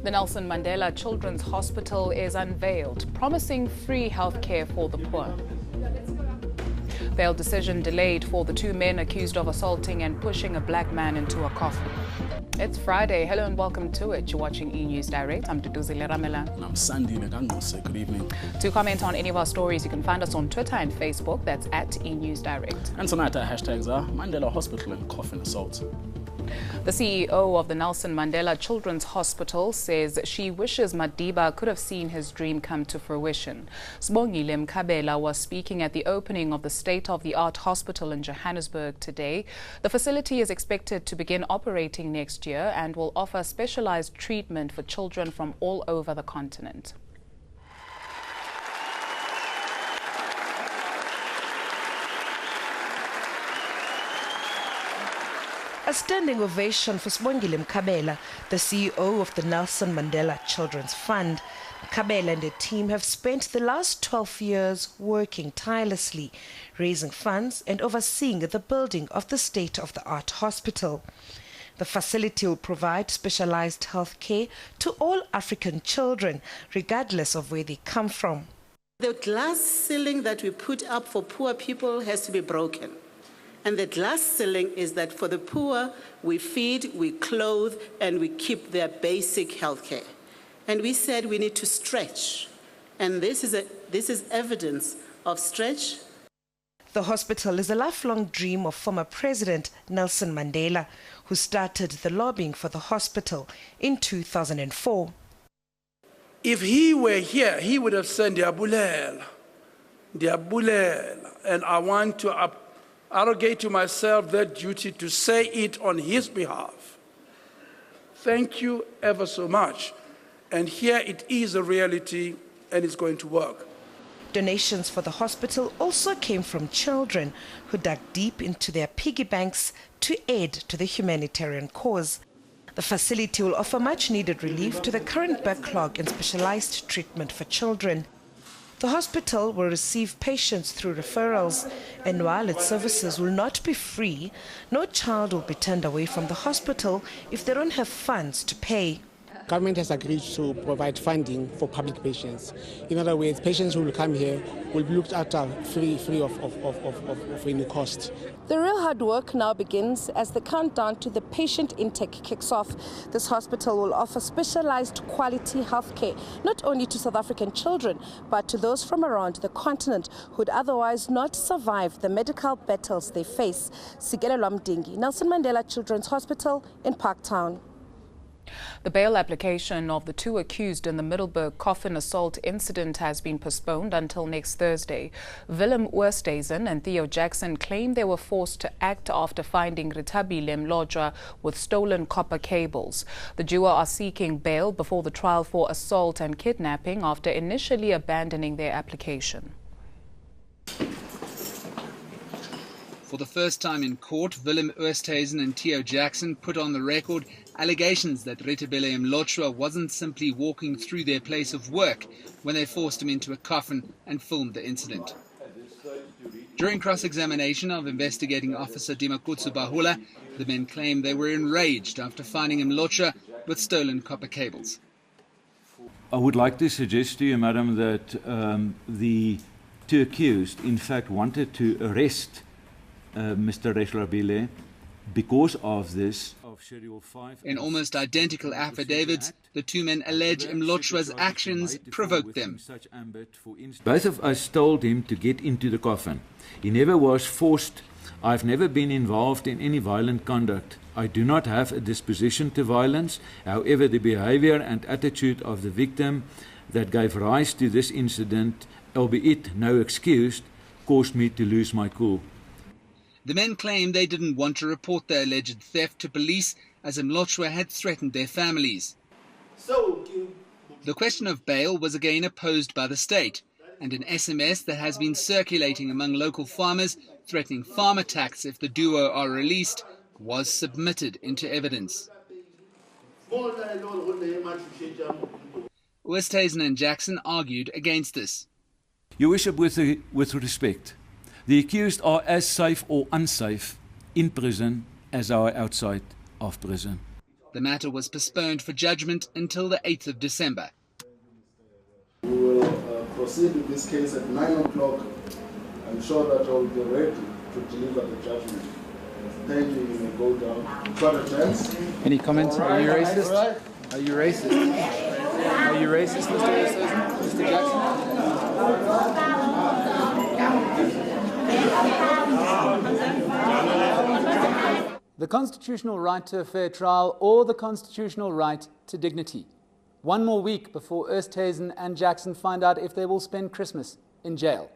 The Nelson Mandela Children's Hospital is unveiled, promising free healthcare for the poor. Bail decision delayed for the two men accused of assaulting and pushing a black man into a coffin. It's Friday. Hello and welcome to it. You're watching eNews Direct. I'm Lirandzu. And I'm Sandy Negangose. Good evening. To comment on any of our stories, you can find us on Twitter and Facebook. That's at eNews Direct. And tonight our hashtags are Mandela Hospital and Coffin assault. The CEO of the Nelson Mandela Children's Hospital says she wishes Madiba could have seen his dream come to fruition. Sibongile Mkhabela was speaking at the opening of the state-of-the-art hospital in Johannesburg today. The facility is expected to begin operating next year and will offer specialized treatment for children from all over the continent. A standing ovation for Sibongile Mkhabela, the CEO of the Nelson Mandela Children's Fund. Mkhabela and her team have spent the last 12 years working tirelessly, raising funds and overseeing the building of the state-of-the-art hospital. The facility will provide specialized health care to all African children, regardless of where they come from. The glass ceiling that we put up for poor people has to be broken. And the glass ceiling is that for the poor, we feed, we clothe, and we keep their basic health care. And we said we need to stretch. And this is evidence of stretch. The hospital is a lifelong dream of former President Nelson Mandela, who started the lobbying for the hospital in 2004. If he were here, he would have said, Diabulela, and I want to arrogate to myself that duty to say it on his behalf. Thank you ever so much. And here it is a reality, and it's going to work. Donations for the hospital also came from children who dug deep into their piggy banks to aid to the humanitarian cause. The facility will offer much-needed relief to the current backlog in specialized treatment for children. The hospital will receive patients through referrals, and while its services will not be free, no child will be turned away from the hospital if they don't have funds to pay. Government has agreed to provide funding for public patients. In other words, patients who will come here will be looked after free of any cost. The real hard work now begins as the countdown to the patient intake kicks off. This hospital will offer specialized quality health care, not only to South African children, but to those from around the continent who would otherwise not survive the medical battles they face. Sigelelwa Mdingi, Nelson Mandela Children's Hospital in Parktown. The bail application of the two accused in the Middelburg coffin assault incident has been postponed until next Thursday. Willem Oosthuizen and Theo Jackson claim they were forced to act after finding Rithabile Mlotshwa with stolen copper cables. The duo are seeking bail before the trial for assault and kidnapping after initially abandoning their application. For the first time in court, Willem Oosthuizen and Theo Jackson put on the record allegations that Rithabile Mlotshwa wasn't simply walking through their place of work when they forced him into a coffin and filmed the incident. During cross-examination of investigating officer Dimakutsu Bahula, the men claimed they were enraged after finding Mlotshwa with stolen copper cables. I would like to suggest to you, madam, that the two accused in fact wanted to arrest Mr. Rithabile because of this. In almost identical affidavits, the two men allege Mlotshwa's actions provoked them. Both of us told him to get into the coffin. He never was forced. I've never been involved in any violent conduct. I do not have a disposition to violence. However, the behavior and attitude of the victim that gave rise to this incident, albeit no excuse, caused me to lose my cool. The men claim they didn't want to report the alleged theft to police as Mlotshwa had threatened their families. The question of bail was again opposed by the state, and an SMS that has been circulating among local farmers threatening farm attacks if the duo are released was submitted into evidence. Oosthuizen and Jackson argued against this. Your Worship, with respect, the accused are as safe or unsafe in prison as are outside of prison. The matter was postponed for judgment until the 8th of December. We will proceed with this case at 9 o'clock. I'm sure that I will be ready to deliver the judgment. Thank you. You may go down. Quite a chance. Any comments? Are you racist? Are you racist? Are you racist, Mr. Jackson? The constitutional right to a fair trial or the constitutional right to dignity. One more week before Oosthuizen and Jackson find out if they will spend Christmas in jail.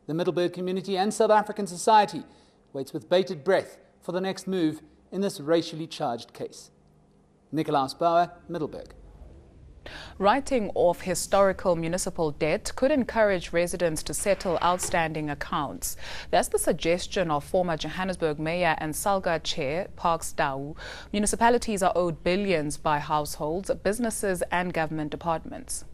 The Middelburg community and South African society waits with bated breath for the next move in this racially charged case. Nicolaus Bauer, Middelburg. Writing off historical municipal debt could encourage residents to settle outstanding accounts. That's the suggestion of former Johannesburg Mayor and SALGA Chair Parks Tau. Municipalities are owed billions by households, businesses and government departments.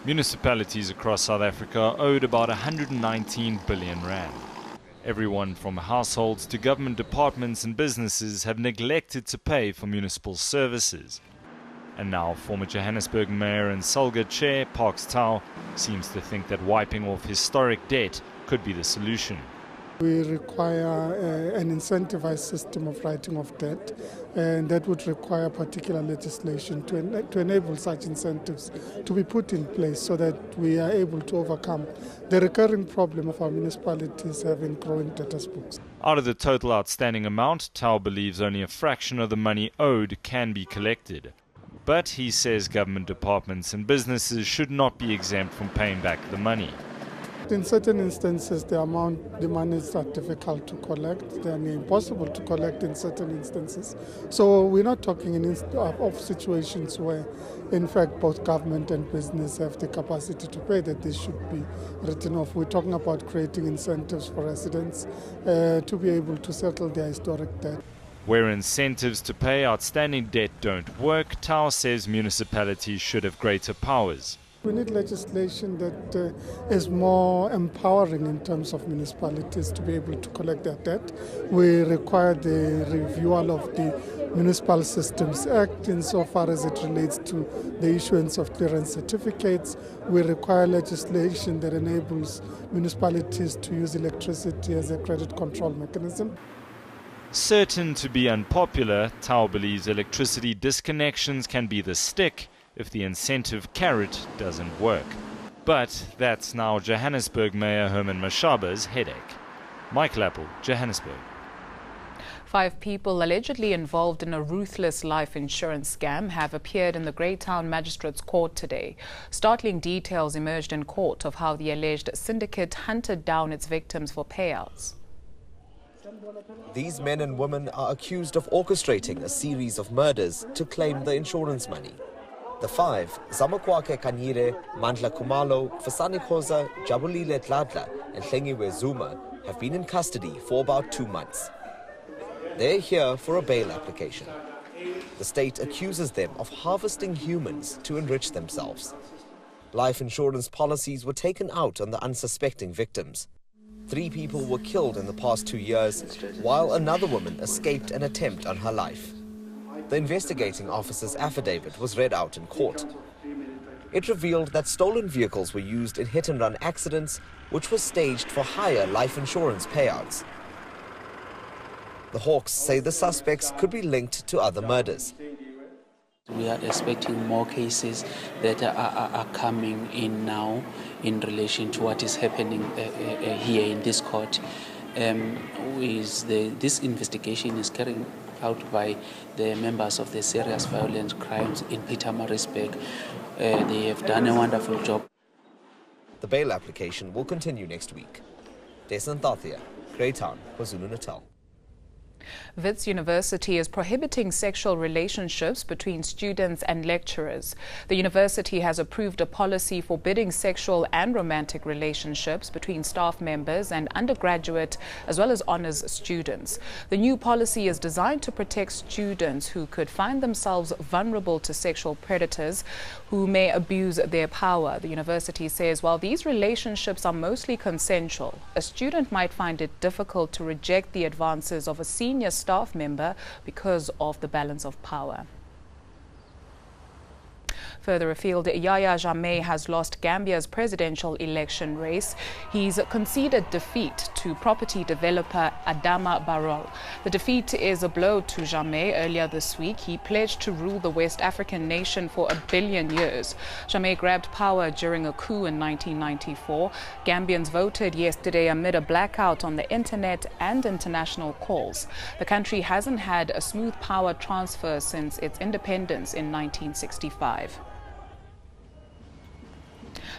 Municipalities across South Africa are owed about 119 billion rand. Everyone from households to government departments and businesses have neglected to pay for municipal services. And now former Johannesburg Mayor and SALGA Chair Parks Tau seems to think that wiping off historic debt could be the solution. We require an incentivized system of writing off debt, and that would require particular legislation to enable such incentives to be put in place so that we are able to overcome the recurring problem of our municipalities having growing debtors books. Out of the total outstanding amount, Tau believes only a fraction of the money owed can be collected. But he says government departments and businesses should not be exempt from paying back the money. In certain instances, the monies are difficult to collect. They are impossible to collect in certain instances. So we're not talking of situations where, in fact, both government and business have the capacity to pay, that this should be written off. We're talking about creating incentives for residents to be able to settle their historic debt. Where incentives to pay outstanding debt don't work, Tau says municipalities should have greater powers. We need legislation that is more empowering in terms of municipalities to be able to collect their debt. We require the renewal of the Municipal Systems Act insofar as it relates to the issuance of clearance certificates. We require legislation that enables municipalities to use electricity as a credit control mechanism. Certain to be unpopular, Tau believes electricity disconnections can be the stick if the incentive carrot doesn't work. But that's now Johannesburg Mayor Herman Mashaba's headache. Michael Apple, Johannesburg. 5 people allegedly involved in a ruthless life insurance scam have appeared in the Greytown Magistrates Court today. Startling details emerged in court of how the alleged syndicate hunted down its victims for payouts. These men and women are accused of orchestrating a series of murders to claim the insurance money. The 5, Zamakwake Kanyire, Mandla Kumalo, Fasani Khoza, Jabulile Tladla and Hlengiwe Zuma have been in custody for about 2 months. They're here for a bail application. The state accuses them of harvesting humans to enrich themselves. Life insurance policies were taken out on the unsuspecting victims. 3 people were killed in the past 2 years, while another woman escaped an attempt on her life. The investigating officer's affidavit was read out in court. It revealed that stolen vehicles were used in hit-and-run accidents, which were staged for higher life insurance payouts. The Hawks say the suspects could be linked to other murders. We are expecting more cases that are coming in now in relation to what is happening here in this court. This investigation is carried out by the members of the Serious Violent Crimes in Pietermaritzburg. They have done a wonderful job. The bail application will continue next week. Desan Tathia, Greytown, KwaZulu-Natal. VITS University is prohibiting sexual relationships between students and lecturers. The university has approved a policy forbidding sexual and romantic relationships between staff members and undergraduate as well as honours students. The new policy is designed to protect students who could find themselves vulnerable to sexual predators who may abuse their power. The university says while these relationships are mostly consensual, a student might find it difficult to reject the advances of a senior senior staff member because of the balance of power. Further afield, Yahya Jammeh has lost Gambia's presidential election race. He's conceded defeat to property developer Adama Barrow. The defeat is a blow to Jammeh. Earlier this week, he pledged to rule the West African nation for 1 billion years. Jammeh grabbed power during a coup in 1994. Gambians voted yesterday amid a blackout on the internet and international calls. The country hasn't had a smooth power transfer since its independence in 1965.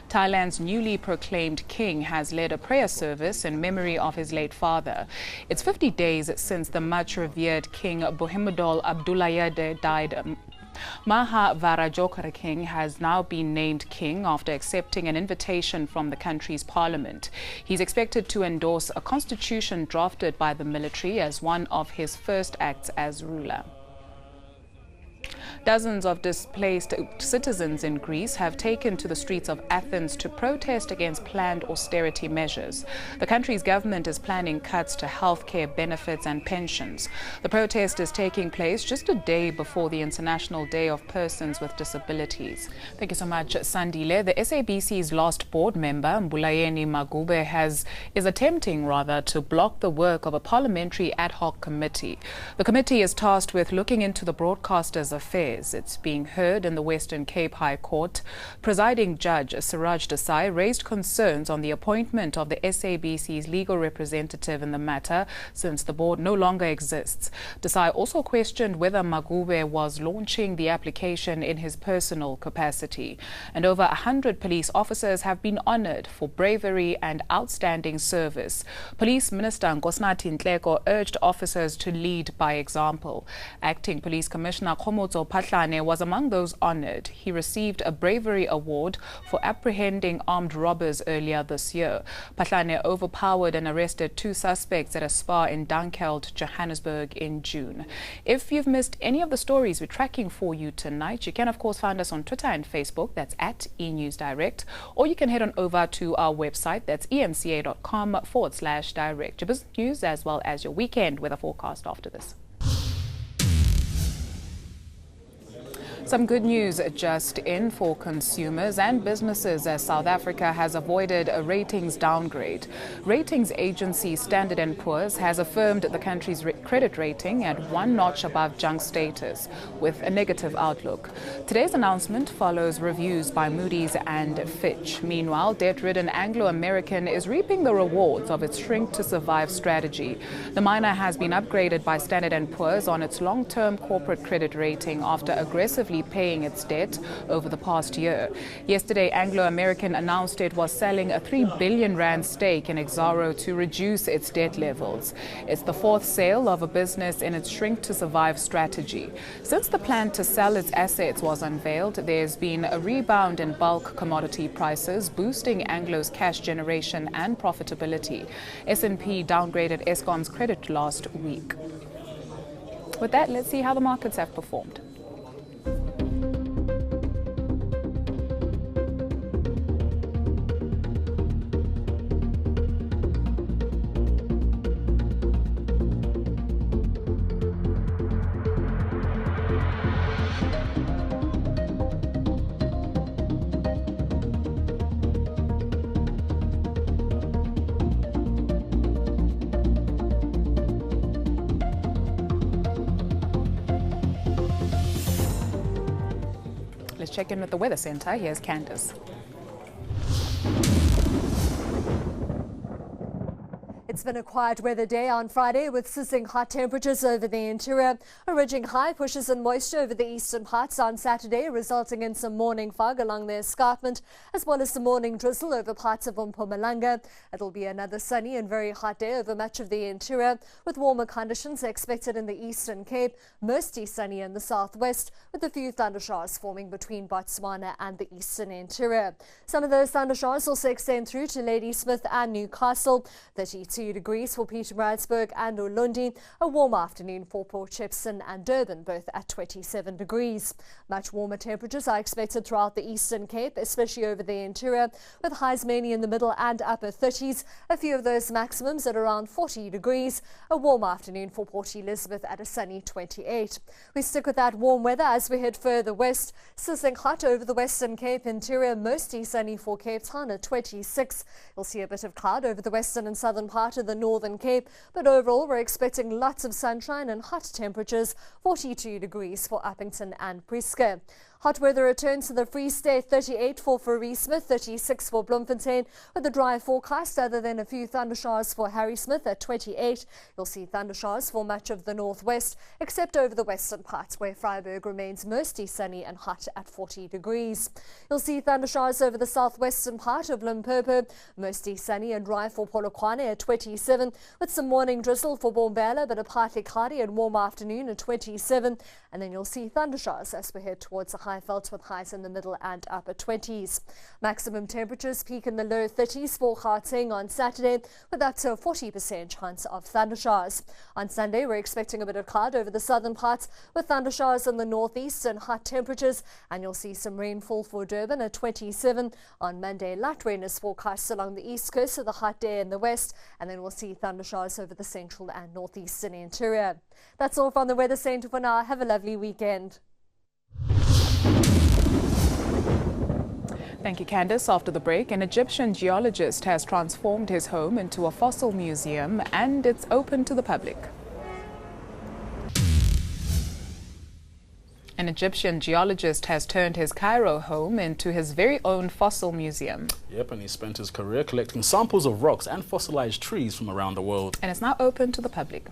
Thailand's newly proclaimed king has led a prayer service in memory of his late father. It's 50 days since the much-revered King Bhumibol Adulyadej died. Maha Vajrayana has now been named king after accepting an invitation from the country's parliament. He's expected to endorse a constitution drafted by the military as one of his first acts as ruler. Dozens of displaced citizens in Greece have taken to the streets of Athens to protest against planned austerity measures. The country's government is planning cuts to healthcare benefits and pensions. The protest is taking place just a day before the International Day of Persons with Disabilities. Thank you so much, Sandile. The SABC's last board member, Mbulayeni Magube, is attempting to block the work of a parliamentary ad hoc committee. The committee is tasked with looking into the broadcasters' affairs. It's being heard in the Western Cape High Court. Presiding Judge Siraj Desai raised concerns on the appointment of the SABC's legal representative in the matter since the board no longer exists. Desai also questioned whether Magube was launching the application in his personal capacity. And over 100 police officers have been honored for bravery and outstanding service. Police Minister Nkosinathi Nhleko urged officers to lead by example. Acting Police Commissioner Khomotso was among those honored. He received a bravery award for apprehending armed robbers earlier this year. Pahlane overpowered and arrested 2 suspects at a spa in Dunkeld, Johannesburg in June. If you've missed any of the stories we're tracking for you tonight, you can of course find us on Twitter and Facebook. That's at eNews Direct. Or you can head on over to our website. That's eNCA.com/direct. Your business news as well as your weekend weather forecast after this. Some good news just in for consumers and businesses as South Africa has avoided a ratings downgrade. Ratings agency Standard & Poor's has affirmed the country's credit rating at 1 notch above junk status with a negative outlook. Today's announcement follows reviews by Moody's and Fitch. Meanwhile, debt-ridden Anglo American is reaping the rewards of its shrink-to-survive strategy. The miner has been upgraded by Standard & Poor's on its long-term corporate credit rating after aggressively paying its debt over the past year. Yesterday, Anglo American announced it was selling a 3 billion rand stake in Exxaro to reduce its debt levels. It's the 4th sale of a business in its shrink-to-survive strategy. Since the plan to sell its assets was unveiled, there's been a rebound in bulk commodity prices, boosting Anglo's cash generation and profitability. S&P downgraded Eskom's credit last week. With that, let's see how the markets have performed. Let's check in with the Weather Center. Here's Candace. It's been a quiet weather day on Friday with sizzling hot temperatures over the interior. A ridging high pushes in moisture over the eastern parts on Saturday, resulting in some morning fog along the escarpment, as well as some morning drizzle over parts of Mpumalanga. It'll be another sunny and very hot day over much of the interior, with warmer conditions expected in the Eastern Cape, mostly sunny in the southwest, with a few thundershowers forming between Botswana and the eastern interior. Some of those thundershowers also extend through to Ladysmith and Newcastle. That heats 22 degrees for Pietermaritzburg and Ulundi. A warm afternoon for Port Shepstone and Durban, both at 27 degrees. Much warmer temperatures are expected throughout the Eastern Cape, especially over the interior, with highs mainly in the middle and upper 30s. A few of those maximums at around 40 degrees. A warm afternoon for Port Elizabeth at a sunny 28. We stick with that warm weather as we head further west. Sizzling hot over the Western Cape interior, mostly sunny for Cape Town at 26. You'll see a bit of cloud over the western and southern part of the Northern Cape, but overall we're expecting lots of sunshine and hot temperatures, 42 degrees for Uppington and Prieska. Hot weather returns to the Free State, 38 for Verriesmith, 36 for Bloemfontein, with a dry forecast other than a few thundershowers for Harrismith at 28. You'll see thundershowers for much of the northwest, except over the western parts where Vryburg remains mostly sunny and hot at 40 degrees. You'll see thundershowers over the southwestern part of Limpopo, mostly sunny and dry for Polokwane at 27, with some morning drizzle for Bombela, but a partly cloudy and warm afternoon at 27. And then you'll see thundershowers as we head towards the high felt with highs in the middle and upper 20s. Maximum temperatures peak in the low 30s for Gauteng on Saturday, with up to a 40% chance of thundershowers. On Sunday, we're expecting a bit of cloud over the southern parts, with thundershowers in the northeast and hot temperatures, and you'll see some rainfall for Durban at 27. On Monday, light rain is forecast along the east coast with a hot day in the west, and then we'll see thundershowers over the central and northeastern interior. That's all from the Weather Centre for now. Have a lovely weekend. Thank you, Candice. After the break, an Egyptian geologist has transformed his home into a fossil museum, and it's open to the public. An Egyptian geologist has turned his Cairo home into his very own fossil museum. Yep, and he spent his career collecting samples of rocks and fossilized trees from around the world. And it's now open to the public.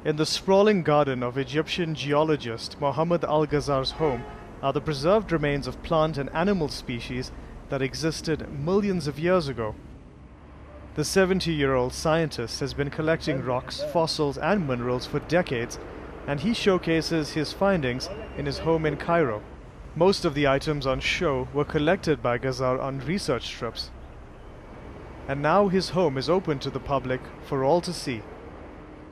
In the sprawling garden of Egyptian geologist Mohammed Al-Ghazar's home are the preserved remains of plant and animal species that existed millions of years ago. The 70-year-old scientist has been collecting rocks, fossils and minerals for decades, and he showcases his findings in his home in Cairo. Most of the items on show were collected by Ghazar on research trips. And now his home is open to the public for all to see.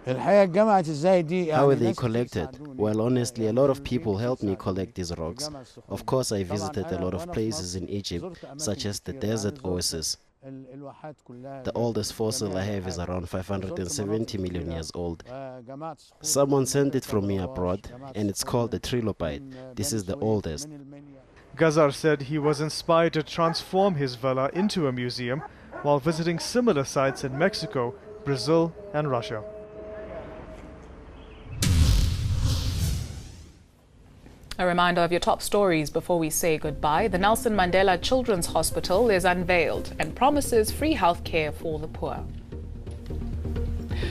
How were they collected? Well, honestly, a lot of people helped me collect these rocks. Of course, I visited a lot of places in Egypt, such as the desert oasis. The oldest fossil I have is around 570 million years old. Someone sent it from me abroad, and it's called a trilobite. This is the oldest. Ghazar said he was inspired to transform his villa into a museum while visiting similar sites in Mexico, Brazil and Russia. A reminder of your top stories before we say goodbye. The Nelson Mandela Children's Hospital is unveiled and promises free health care for the poor.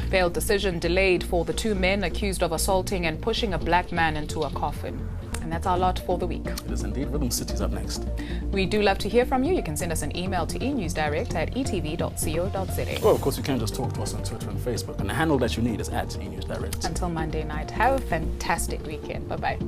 Bail decision delayed for the two men accused of assaulting and pushing a black man into a coffin. And that's our lot for the week. It is indeed. Rhythm City's up next. We do love to hear from you. You can send us an email to enewsdirect@etv.co.za. Well, of course, you can just talk to us on Twitter and Facebook. And the handle that you need is @eNewsdirect. Until Monday night, have a fantastic weekend. Bye-bye.